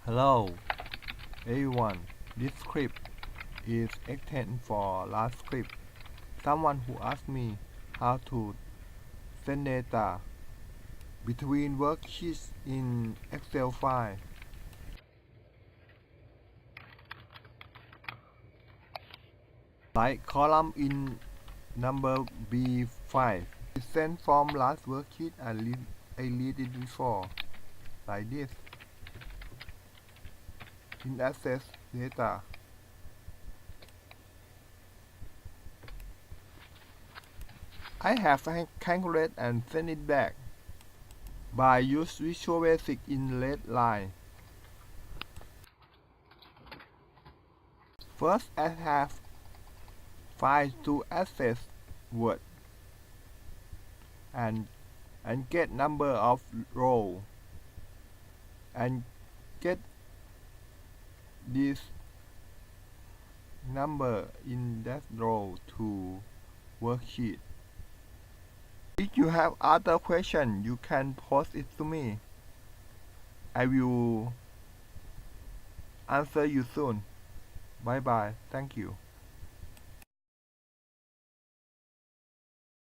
Hello, everyone. This script is extended for last script. Someone who asked me how to send data between worksheets in Excel file, like column in number B5. It sent from last worksheet and I read it before, like this. In access data. I have calculated and sent it back by use Visual Basic in red line. First, I have files to access Word and get number of row and get this number in that row to worksheet. If you have other question, you can post it to me. I will answer you soon. Bye bye. Thank you.